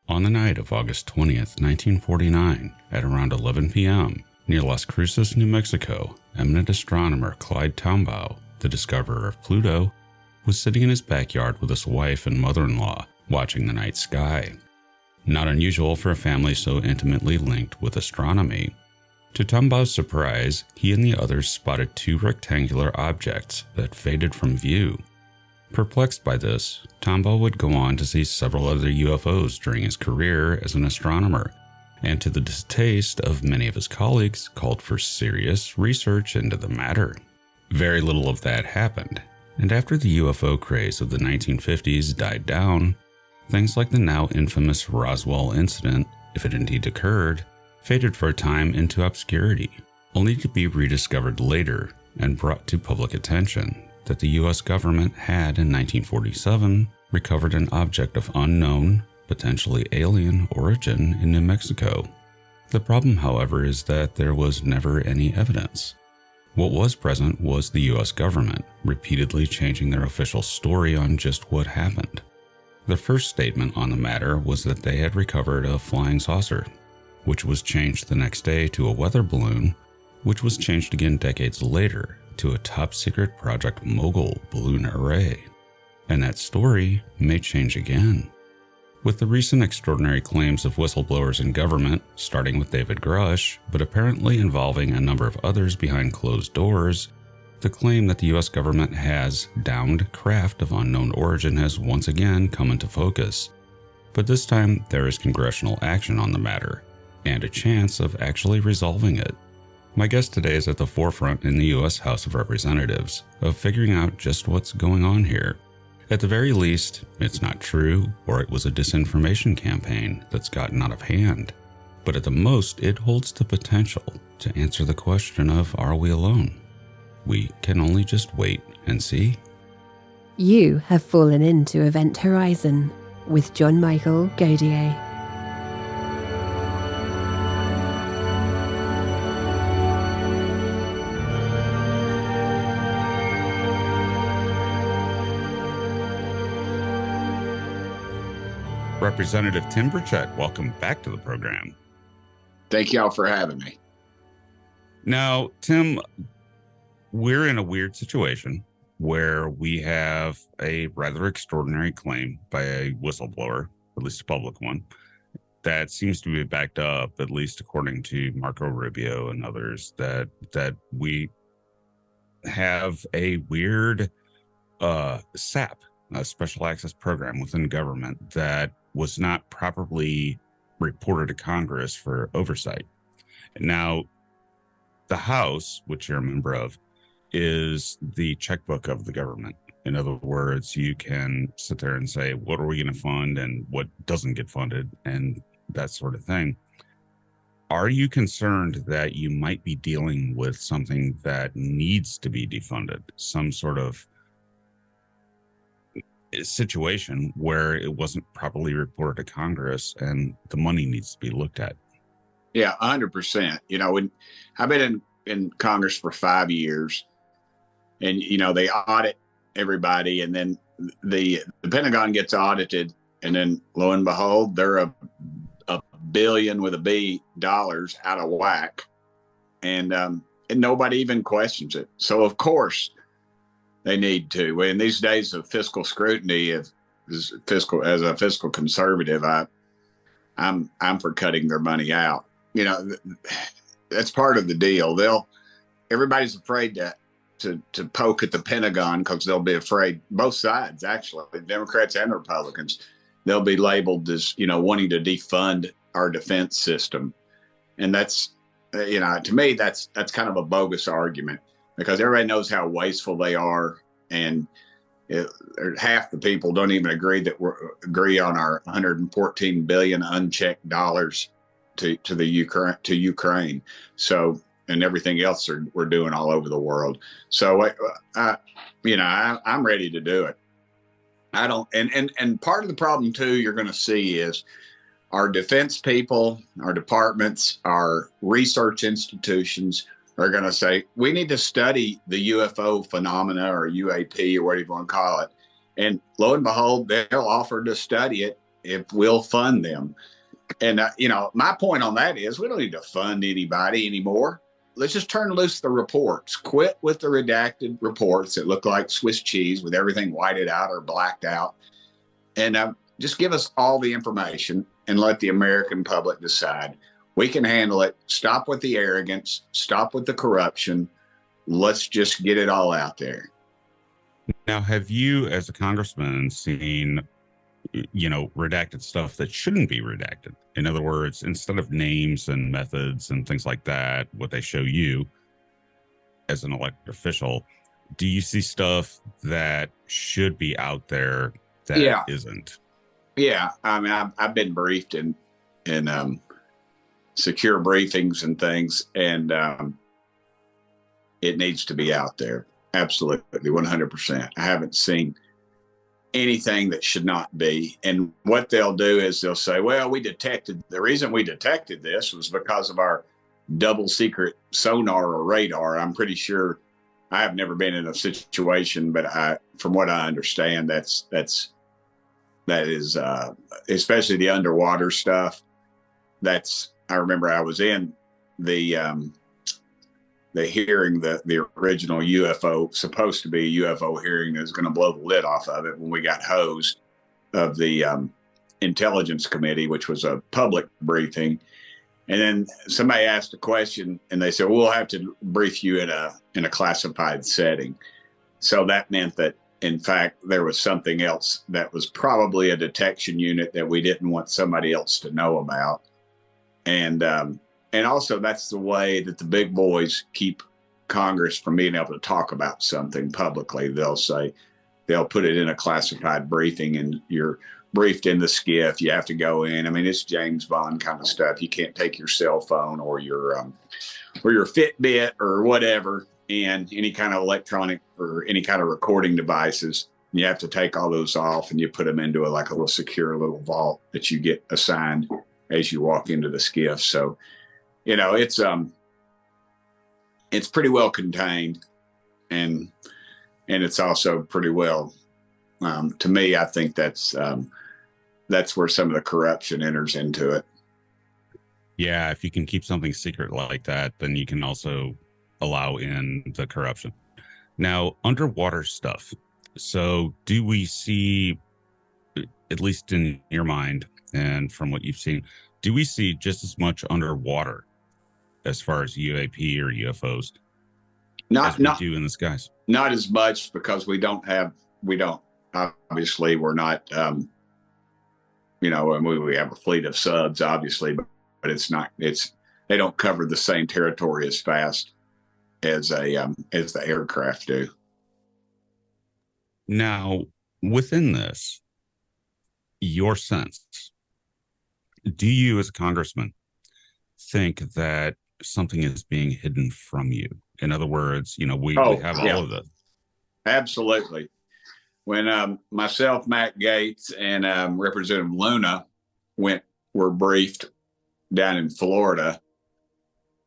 On the night of August 20th, 1949, at around 11 p.m., near Las Cruces, New Mexico, eminent astronomer Clyde Tombaugh, the discoverer of Pluto, was sitting in his backyard with his wife and mother-in-law, watching the night sky. Not unusual for a family so intimately linked with astronomy. To Tombaugh's surprise, he and the others spotted two rectangular objects that faded from view. Perplexed by this, Tombaugh would go on to see several other UFOs during his career as an astronomer, and to the distaste of many of his colleagues, called for serious research into the matter. Very little of that happened, and after the UFO craze of the 1950s died down, things like the now infamous Roswell incident, if it indeed occurred, faded for a time into obscurity, only to be rediscovered later and brought to public attention that the U.S. government had in 1947 recovered an object of unknown, potentially alien origin in New Mexico. The problem, however, is that there was never any evidence. What was present was the U.S. government repeatedly changing their official story on just what happened. The first statement on the matter was that they had recovered a flying saucer, which was changed the next day to a weather balloon, which was changed again decades later to a top-secret Project Mogul balloon array. And that story may change again. With the recent extraordinary claims of whistleblowers in government, starting with David Grusch, but apparently involving a number of others behind closed doors, the claim that the U.S. government has downed craft of unknown origin has once again come into focus. But this time, there is congressional action on the matter, and a chance of actually resolving it. My guest today is at the forefront in the U.S. House of Representatives of figuring out just what's going on here. At the very least, it's not true, or it was a disinformation campaign that's gotten out of hand. But at the most, it holds the potential to answer the question of, are we alone? We can only just wait and see. You have fallen into Event Horizon with John Michael Godier. Representative Tim Burchett, welcome back to the program. Thank y'all for having me. Now, Tim, we're in a weird situation where we have a rather extraordinary claim by a whistleblower, at least a public one, that seems to be backed up, at least according to Marco Rubio and others, that we have a weird SAP, a special access program within government that was not properly reported to Congress for oversight. Now, the House, which you're a member of, is the checkbook of the government. In other words, you can sit there and say, what are we going to fund and what doesn't get funded and that sort of thing. Are you concerned that you might be dealing with something that needs to be defunded, some sort of situation where it wasn't properly reported to Congress and the money needs to be looked at? Yeah, 100%. You know, I've been in Congress for 5 years, and, you know, they audit everybody, and then the Pentagon gets audited, and then lo and behold, they're a billion with a B dollars out of whack, and nobody even questions it. So of course they need to. In these days of fiscal scrutiny, as a fiscal conservative, I'm for cutting their money out. You know, that's part of the deal. Everybody's afraid to poke at the Pentagon because they'll be afraid. Both sides, actually, the Democrats and the Republicans, they'll be labeled as, you know, wanting to defund our defense system, and that's, you know, to me, that's kind of a bogus argument, because everybody knows how wasteful they are, and half the people don't even agree on our 114 billion unchecked dollars to Ukraine. So, and everything else we're doing all over the world. So, I'm ready to do it. I don't, and part of the problem too, you're going to see is our defense people, our departments, our research institutions are going to say, we need to study the UFO phenomena or UAP or whatever you want to call it. And lo and behold, they'll offer to study it if we'll fund them. And, my point on that is we don't need to fund anybody anymore. Let's just turn loose the reports. Quit with the redacted reports that look like Swiss cheese with everything whited out or blacked out. And just give us all the information and let the American public decide. We can handle it. Stop with the arrogance. Stop with the corruption. Let's just get it all out there. Now, have you, as a congressman, seen, redacted stuff that shouldn't be redacted? In other words, instead of names and methods and things like that, what they show you as an elected official, do you see stuff that should be out there that isn't? Yeah. I mean, I've been briefed in secure briefings and things, and it needs to be out there. Absolutely, 100%. I haven't seen anything that should not be. And what they'll do is they'll say, well, the reason we detected this was because of our double secret sonar or radar. I'm pretty sure, I have never been in a situation, but from what I understand, that is especially the underwater stuff. I remember I was in the hearing, the original UFO, supposed to be a UFO hearing that was going to blow the lid off of it, when we got hosed of the Intelligence Committee, which was a public briefing. And then somebody asked a question and they said, we'll have to brief you in a classified setting. So that meant that, in fact, there was something else that was probably a detection unit that we didn't want somebody else to know about. And also, that's the way that the big boys keep Congress from being able to talk about something publicly. They'll put it in a classified briefing, and you're briefed in the skiff. You have to go in. I mean, it's James Bond kind of stuff. You can't take your cell phone or your Fitbit or whatever, and any kind of electronic or any kind of recording devices. You have to take all those off, and you put them into a little secure little vault that you get assigned as you walk into the skiff. So, it's pretty well contained, and it's also pretty well, to me, I think that's where some of the corruption enters into it. Yeah, if you can keep something secret like that, then you can also allow in the corruption. Now, underwater stuff. So do we see, at least in your mind and from what you've seen, do we see just as much underwater as far as UAP or UFOs as we do in the skies? Not as much, because obviously we're not, we have a fleet of subs, obviously, but they don't cover the same territory as fast as the aircraft do. Now, within this, your sense, do you as a congressman think that something is being hidden from you? In other words, we have all of this. Absolutely. When myself, Matt Gaetz, and Representative Luna were briefed down in Florida,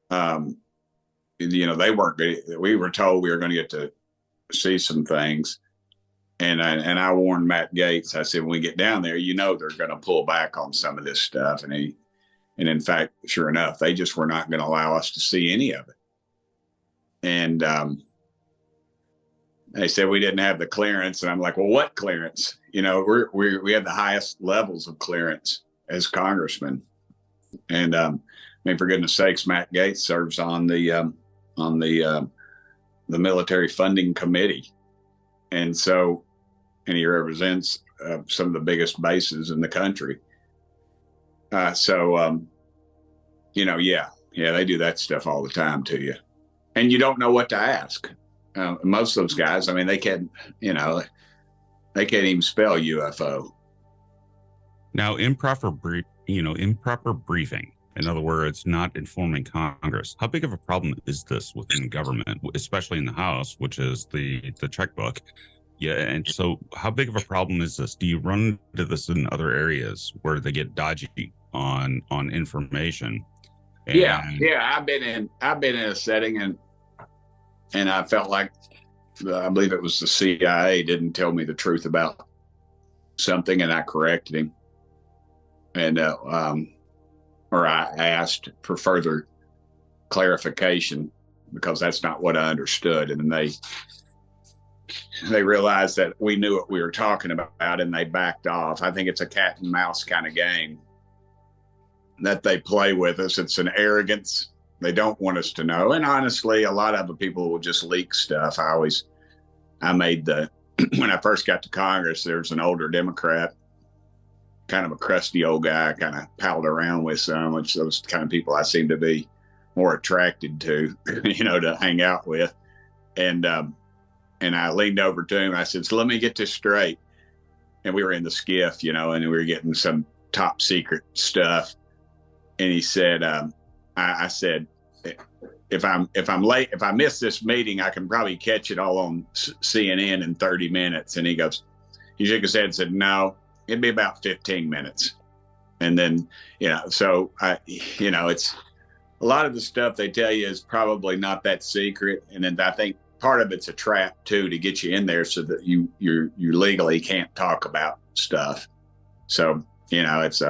they weren't. We were told we were going to get to see some things, and I warned Matt Gaetz. I said, when we get down there, they're going to pull back on some of this stuff, and in fact, sure enough, they just were not going to allow us to see any of it. And they said we didn't have the clearance, and I'm like, well, what clearance? We have the highest levels of clearance as congressmen, and for goodness sakes, Matt Gaetz serves on the military funding committee, and he represents some of the biggest bases in the country. They do that stuff all the time to you, and you don't know what to ask. Most of those guys, they can't even spell UFO. Now, improper briefing. In other words, not informing Congress. How big of a problem is this within government, especially in the House, which is the checkbook? Yeah, and so how big of a problem is this? Do you run into this in other areas where they get dodgy on information? Yeah. I've been in a setting and I felt like, I believe it was the CIA didn't tell me the truth about something, and I corrected him. and or I asked for further clarification because that's not what I understood. And they realized that we knew what we were talking about, and they backed off. I think it's a cat and mouse kind of game that they play with us. It's an arrogance. They don't want us to know. And honestly, a lot of the people will just leak stuff. When I first got to Congress, there was an older Democrat, kind of a crusty old guy, kind of palled around with some, which those kind of people I seem to be more attracted to, to hang out with. And I leaned over to him. I said, so let me get this straight. And we were in the skiff, and we were getting some top secret stuff. And he said, I said, if I'm late, if I miss this meeting, I can probably catch it all on CNN in 30 minutes. And he shook his head and said, no, it'd be about 15 minutes. And then, so it's a lot of the stuff they tell you is probably not that secret. And then I think part of it's a trap too, to get you in there so that you legally can't talk about stuff. So, it's,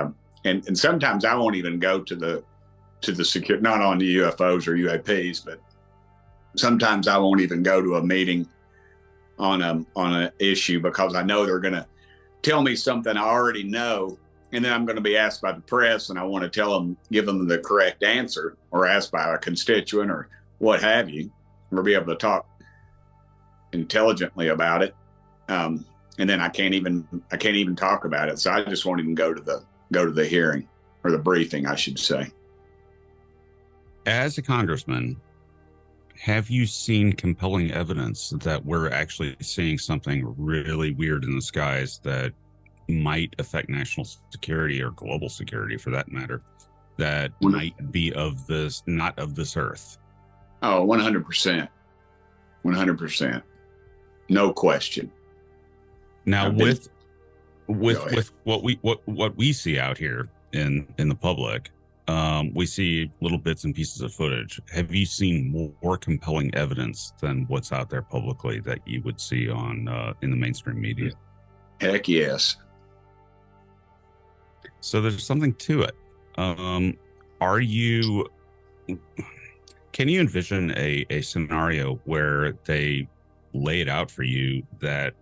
and sometimes I won't even go to the secure, not on the UFOs or UAPs, but sometimes I won't even go to a meeting on an issue because I know they're going to tell me something I already know. And then I'm going to be asked by the press and I want to give them the correct answer, or asked by a constituent or what have you, or be able to talk intelligently about it. And then I can't even talk about it. So I just won't even go to the hearing, or the briefing, I should say. As a congressman, have you seen compelling evidence that we're actually seeing something really weird in the skies that might affect national security, or global security for that matter, that might be not of this earth? Oh, 100%. 100%. No question. Now, with what we see out here in the public, we see little bits and pieces of footage. Have you seen more compelling evidence than what's out there publicly that you would see in the mainstream media? Heck yes. So there's something to it. Can you envision a scenario where they lay it out for you that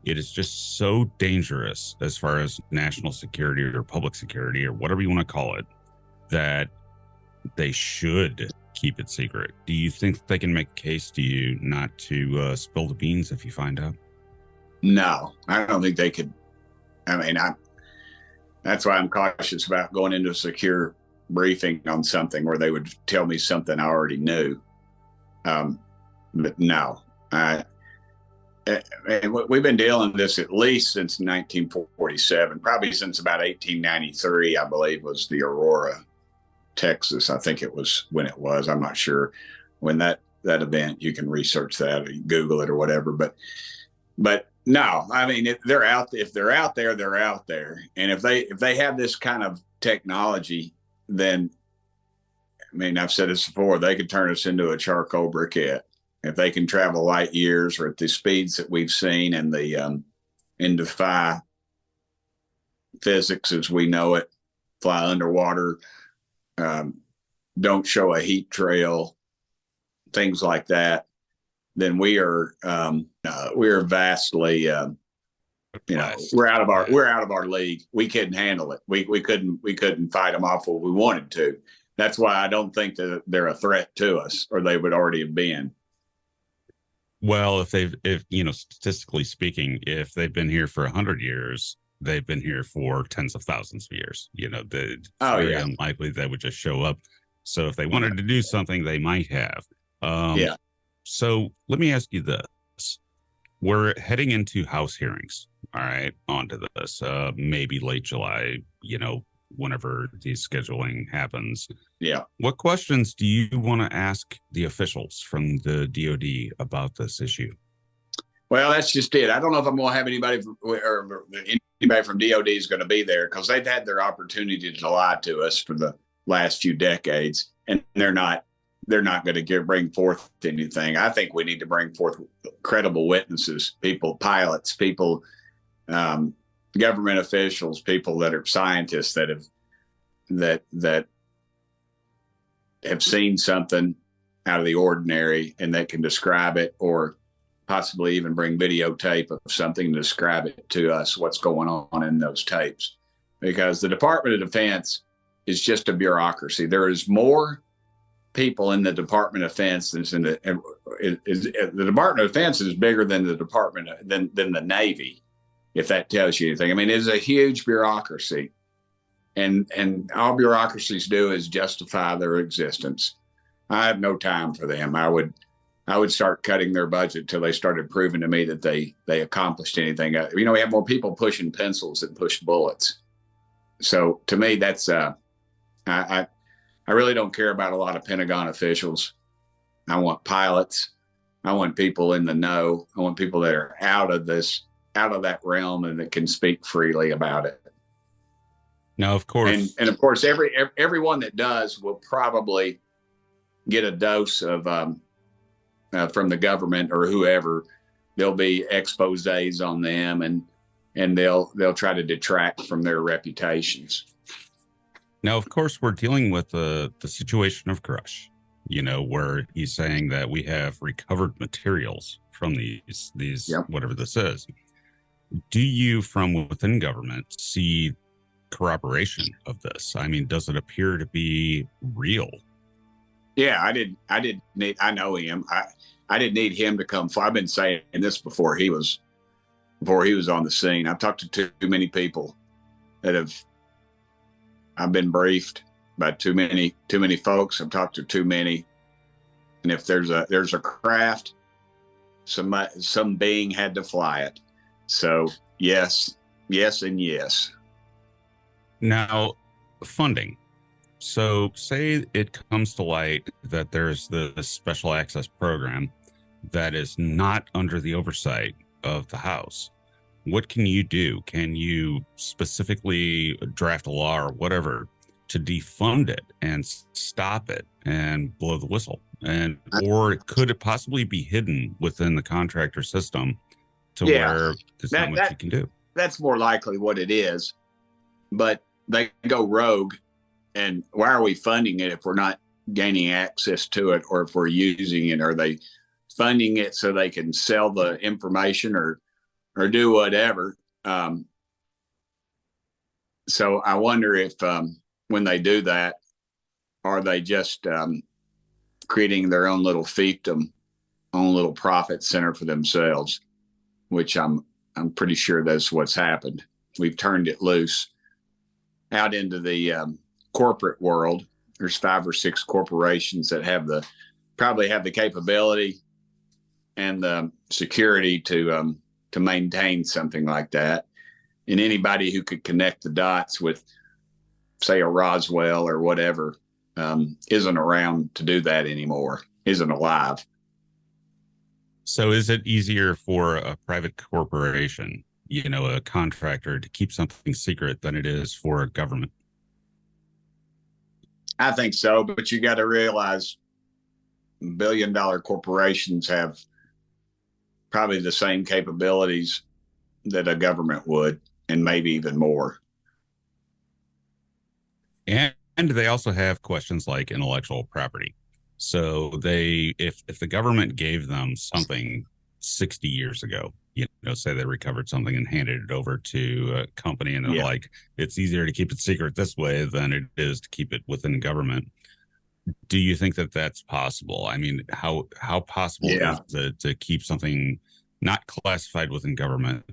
it is just so dangerous as far as national security or public security or whatever you want to call it, that they should keep it secret? Do you think they can make a case to you not to spill the beans if you find out? No, I don't think they could. I mean, that's why I'm cautious about going into a secure briefing on something where they would tell me something I already knew. But no, and we've been dealing with this at least since 1947, probably since about 1893, I believe, was the Aurora, Texas. I think it was when it was. I'm not sure when that event. You can research that, or Google it or whatever. But no, I mean, if they're out there, they're out there. And if they have this kind of technology, then, I mean, I've said this before, they could turn us into a charcoal briquette. If they can travel light years, or at the speeds that we've seen, and and defy physics as we know it, fly underwater, don't show a heat trail, things like that, then we are vastly, we're out of our league. We couldn't handle it. We couldn't fight them off if we wanted to. That's why I don't think that they're a threat to us, or they would already have been. Well, if statistically speaking, if they've been here for 100 years, they've been here for tens of thousands of years. It's very unlikely they would just show up. So if they wanted to do something, they might have. So let me ask you this. We're heading into House hearings, all right, onto this, maybe late July, whenever the scheduling happens. Yeah. What questions do you want to ask the officials from the DOD about this issue? Well, that's just it. I don't know if I'm going to have anybody from DOD is going to be there, because they've had their opportunity to lie to us for the last few decades, and they're not going to bring forth anything. I think we need to bring forth credible witnesses, pilots, people, government officials, people that are scientists that have seen something out of the ordinary and that can describe it, or possibly even bring videotape of something and describe it to us, what's going on in those tapes. Because the Department of Defense is just a bureaucracy. There is more people in the Department of Defense than in the Department of Defense is bigger than the Department than the Navy, if that tells you anything. I mean, it's a huge bureaucracy, and all bureaucracies do is justify their existence. I have no time for them. I would start cutting their budget till they started proving to me that they accomplished anything. We have more people pushing pencils than push bullets. So to me, that's I really don't care about a lot of Pentagon officials. I want pilots. I want people in the know. I want people that are out of that realm and that can speak freely about it. Now, of course, and of course, everyone that does will probably get a dose of from the government or whoever. There'll be exposés on them, and they'll try to detract from their reputations. Now, of course, we're dealing with the situation of Grusch, where he's saying that we have recovered materials from these Yep. Whatever this is. Do you, from within government, see corroboration of this? I mean, does it appear to be real? Yeah, I know him. I didn't need him to come. I've been saying this before he was on the scene. I've talked to too many people I've been briefed by too many folks. I've talked to too many. And if there's a craft, some being had to fly it. So yes, and yes. Now, funding. So say it comes to light that there's the special access program that is not under the oversight of the House. What can you do? Can you specifically draft a law or whatever to defund it and stop it and blow the whistle? Or could it possibly be hidden within the contractor system to where there's not much you can do? That's more likely what it is. But they go rogue. And why are we funding it if we're not gaining access to it, or if we're using it? Are they funding it so they can sell the information or do whatever? So I wonder if when they do that, are they just creating their own little fiefdom, own little profit center for themselves? Which I'm pretty sure that's what's happened. We've turned it loose out into the corporate world. There's 5 or 6 corporations that probably have the capability and the security to maintain something like that. And anybody who could connect the dots with, say, a Roswell or whatever, isn't around to do that anymore, isn't alive. So is it easier for a private corporation, a contractor, to keep something secret than it is for a government? I think so, but you got to realize billion-dollar corporations have probably the same capabilities that a government would, and maybe even more. And they also have questions like intellectual property. So if the government gave them something 60 years ago, say they recovered something and handed it over to a company, and they're like, it's easier to keep it secret this way than it is to keep it within government. Do you think that that's possible? I mean, how possible is it to keep something not classified within government,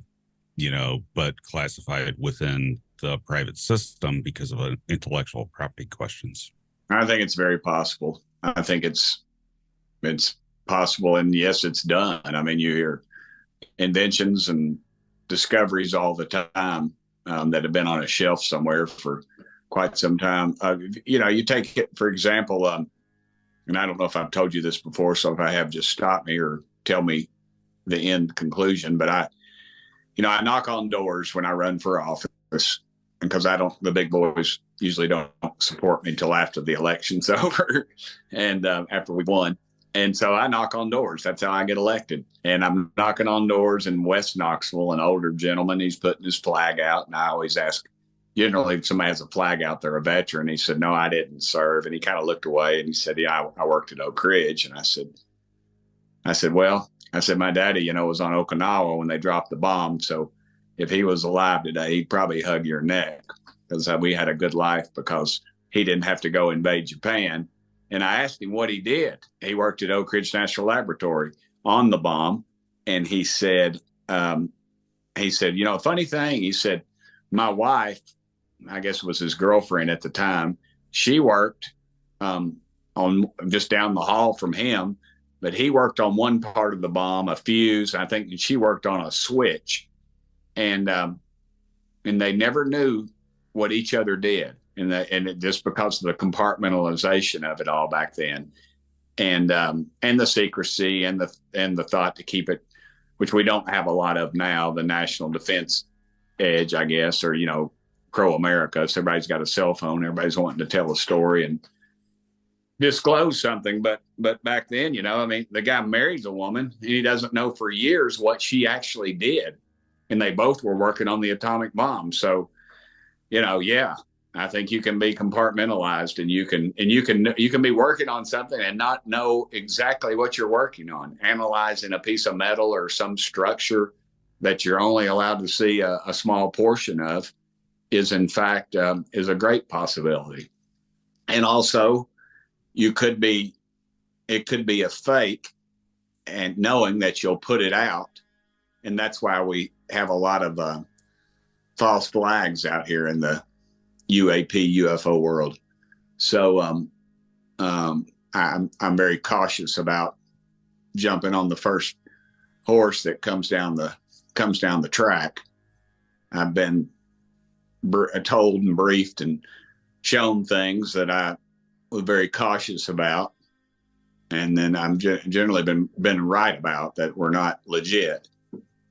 but classified within the private system because of intellectual property questions? I think it's very possible. I think it's possible, and yes, it's done. I mean, you hear inventions and discoveries all the time that have been on a shelf somewhere for quite some time. You take it, for example, and I don't know if I've told you this before, so if I have, just stop me or tell me the end conclusion. But I knock on doors when I run for office, because the big boys usually don't support me until after the election's over and after we've won. And so I knock on doors. That's how I get elected. And I'm knocking on doors in West Knoxville. An older gentleman, he's putting his flag out. And I always ask, generally, if somebody has a flag out, they're a veteran. He said, no, I didn't serve. And he kind of looked away and he said, yeah, I worked at Oak Ridge. And I said, well, my daddy, was on Okinawa when they dropped the bomb. So if he was alive today, he'd probably hug your neck, because we had a good life because he didn't have to go invade Japan. And I asked him what he did. He worked at Oak Ridge National Laboratory on the bomb. And he said, funny thing, he said, my wife, I guess it was his girlfriend at the time, she worked on just down the hall from him, but he worked on one part of the bomb, a fuse. I think she worked on a switch. And they never knew what each other did. And it just because of the compartmentalization of it all back then, and the secrecy and the thought to keep it, which we don't have a lot of now, the national defense edge, I guess, or pro-America. So everybody's got a cell phone. Everybody's wanting to tell a story and disclose something. But back then, the guy marries a woman and he doesn't know for years what she actually did, and they both were working on the atomic bomb. So, yeah. I think you can be compartmentalized, and you can be working on something and not know exactly what you're working on. Analyzing a piece of metal or some structure that you're only allowed to see a small portion of is in fact is a great possibility. And also, it could be a fake, and knowing that you'll put it out, and that's why we have a lot of false flags out here in the UAP UFO world. So I'm very cautious about jumping on the first horse that comes down the track. I've been told and briefed and shown things that I was very cautious about, and then I'm generally been right about that were not legit.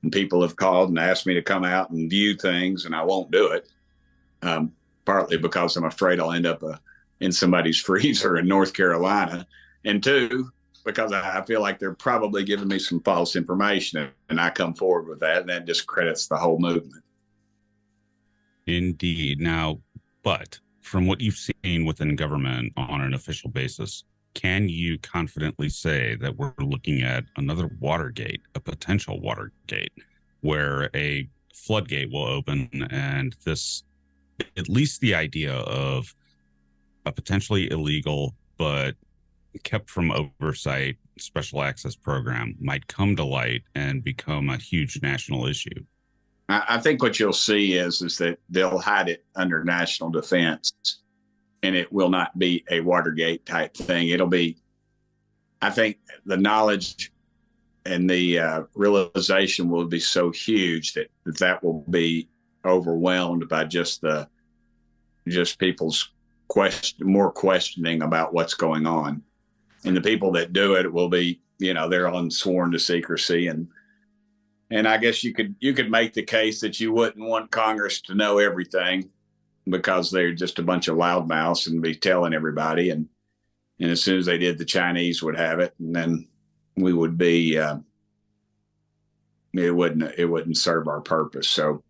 And people have called and asked me to come out and view things, and I won't do it. Partly because I'm afraid I'll end up in somebody's freezer in North Carolina, and two, because I feel like they're probably giving me some false information, and I come forward with that, and that discredits the whole movement. Indeed. Now, but from what you've seen within government on an official basis, can you confidently say that we're looking at another Watergate, a potential Watergate, where a floodgate will open, and this, at least the idea of a potentially illegal but kept from oversight special access program might come to light and become a huge national issue? I think what you'll see is that they'll hide it under national defense, and it will not be a Watergate type thing. It'll be, I think the knowledge and the realization will be so huge that will be overwhelmed by just people's more questioning about what's going on. And the people that do it will be, they're on sworn to secrecy. And I guess you could make the case that you wouldn't want Congress to know everything, because they're just a bunch of loudmouths and be telling everybody. And as soon as they did, the Chinese would have it, and then we would be, it wouldn't serve our purpose. So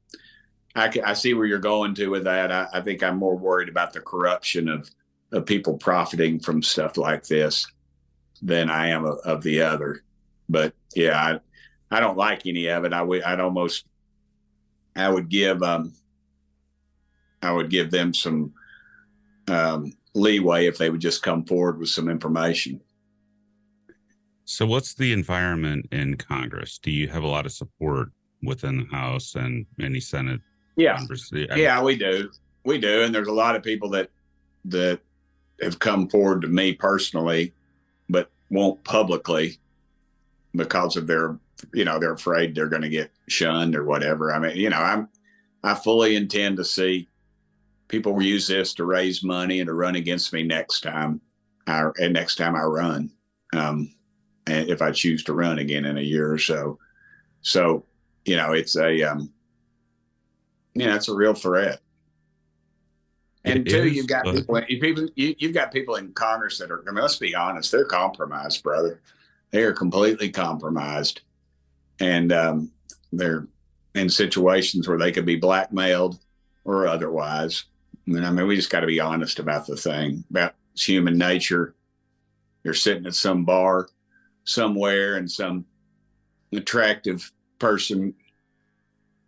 I see where you're going to with that. I think I'm more worried about the corruption of people profiting from stuff like this than I am of the other. But yeah, I don't like any of it. I would give them some leeway if they would just come forward with some information. So what's the environment in Congress? Do you have a lot of support within the House and any Senate? Yeah. Yeah, we do. And there's a lot of people that have come forward to me personally, but won't publicly because of they're afraid they're going to get shunned or whatever. I mean, I fully intend to see people use this to raise money and to run against me next time I run, and if I choose to run again in a year or so. So, it's a real threat. And It two, is, you've got but you've got people in Congress that are. I mean, let's be honest, they're compromised, brother. They are completely compromised, and they're in situations where they could be blackmailed or otherwise. I mean, we just got to be honest about the thing, about human nature. You're sitting at some bar somewhere, and some attractive person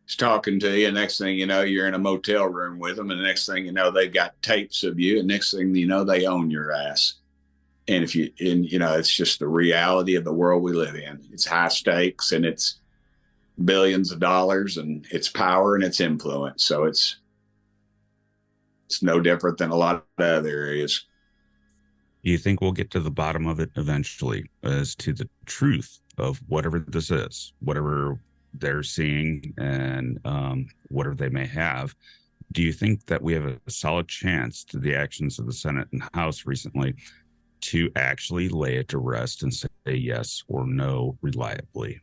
is talking to you. And next thing you know, you're in a motel room with them. And the next thing you know, they've got tapes of you. And next thing you know, they own your ass. And it's just the reality of the world we live in. It's high stakes, and it's billions of dollars, and it's power and it's influence. So it's no different than a lot of other areas. do you think we'll get to the bottom of it eventually as to the truth of whatever this is, whatever they're seeing, and whatever they may have? Do you think that we have a solid chance to the actions of the Senate and House recently to actually lay it to rest and say yes or no reliably?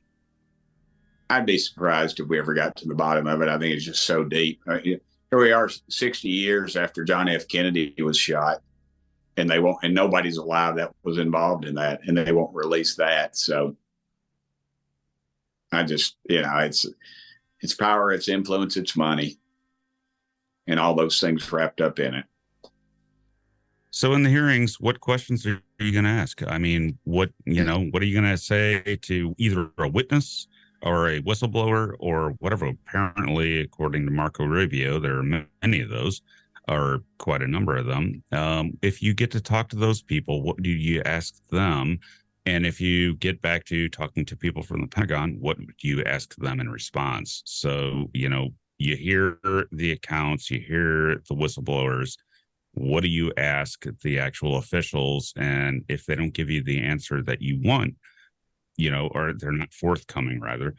I'd be surprised if we ever got to the bottom of it. I think it's just so deep. Here we are 60 years after John F. Kennedy was shot, and nobody's alive that was involved in that, and they won't release that. So I just, it's power, it's influence, it's money, and all those things wrapped up in it. So in the hearings, what questions are you going to ask? I mean, what are you going to say to either a witness or a whistleblower or whatever? Apparently, according to Marco Rubio, there are many of those, or quite a number of them. If you get to talk to those people, what do you ask them? And if you get back to talking to people from the Pentagon, what do you ask them in response? So, you hear the accounts, you hear the whistleblowers. What do you ask the actual officials? And if they don't give you the answer that you want, or they're not forthcoming, rather,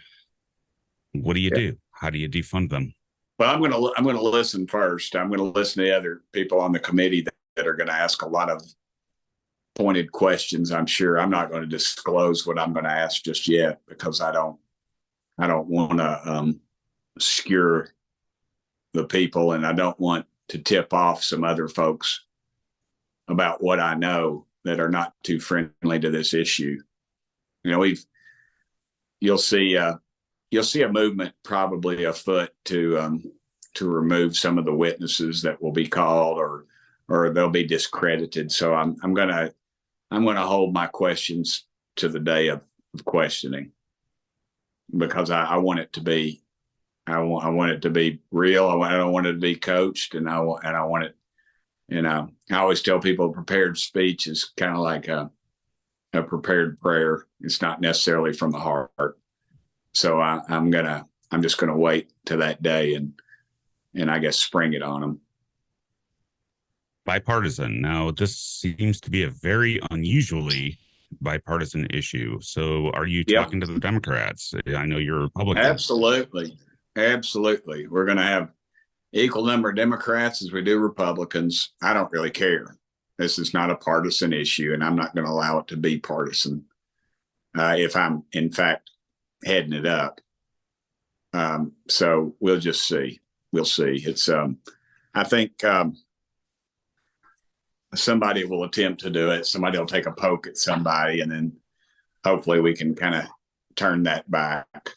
what do you do? How do you defund them? Well, I'm going to listen first. I'm going to listen to other people on the committee that are going to ask a lot of pointed questions. I'm sure I'm not going to disclose what I'm going to ask just yet, because I don't want to skewer the people, and I don't want to tip off some other folks about what I know that are not too friendly to this issue. You'll see a movement probably afoot to remove some of the witnesses that will be called, or they'll be discredited. So I'm gonna hold my questions to the day of questioning, because I want it to be, I want it to be real. I don't want it to be coached, and I want it. I always tell people a prepared speech is kind of like a prepared prayer. It's not necessarily from the heart. So I'm just gonna wait to that day and I guess spring it on them. Bipartisan. Now, this seems to be a very unusually bipartisan issue. So are you talking to the Democrats? I know you're a Republican. Absolutely. We're going to have equal number of Democrats as we do Republicans. I don't really care. This is not a partisan issue, and I'm not going to allow it to be partisan if I'm, in fact, heading it up. So we'll just see. We'll see. It's, I think somebody will attempt to do it. Somebody will take a poke at somebody, and then hopefully we can kind of turn that back.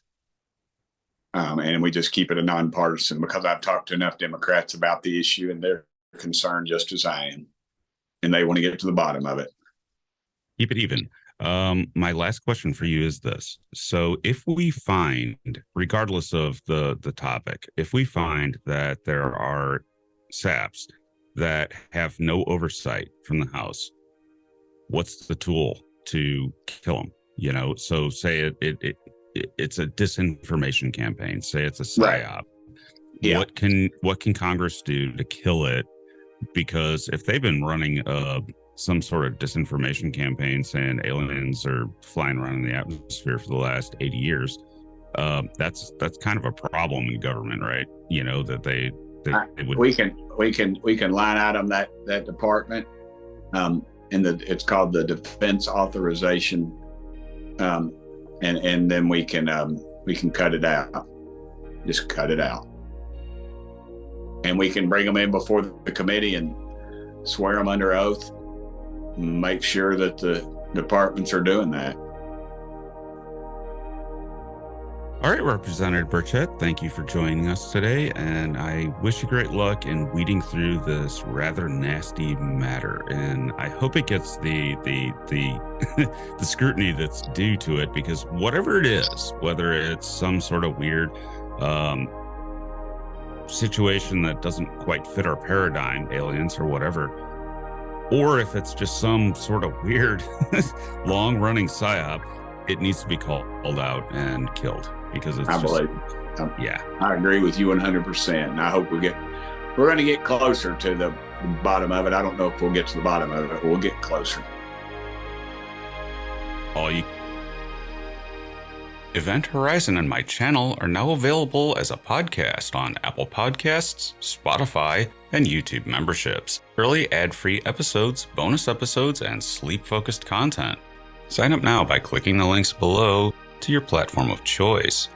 And we just keep it a nonpartisan, because I've talked to enough Democrats about the issue, and they're concerned just as I am, and they want to get to the bottom of it. Keep it even. My last question for you is this. So if we find, regardless of the topic, if we find that there are SAPs that have no oversight from the House, what's the tool to kill them? So say it's a disinformation campaign. Say it's a PSYOP. Right. Yeah. What can Congress do to kill it? Because if they've been running some sort of disinformation campaign saying aliens are flying around in the atmosphere for the last 80 years, that's kind of a problem in government, right? That they would. We can line item that department, it's called the Defense Authorization. And then we can cut it out. Just cut it out. and we can bring them in before the committee and swear them under oath, and make sure that the departments are doing that. All right, Representative Burchett, thank you for joining us today, and I wish you great luck in weeding through this rather nasty matter. And I hope it gets the the scrutiny that's due to it, because whatever it is, whether it's some sort of weird situation that doesn't quite fit our paradigm, aliens or whatever, or if it's just some sort of weird long-running psyop, it needs to be called out and killed, because it's I agree with you 100%. And I hope we're going to get closer to the bottom of it. I don't know if we'll get to the bottom of it, but we'll get closer. Event Horizon and my channel are now available as a podcast on Apple Podcasts, Spotify, and YouTube memberships. Early ad-free episodes, bonus episodes, and sleep-focused content. Sign up now by clicking the links below to your platform of choice.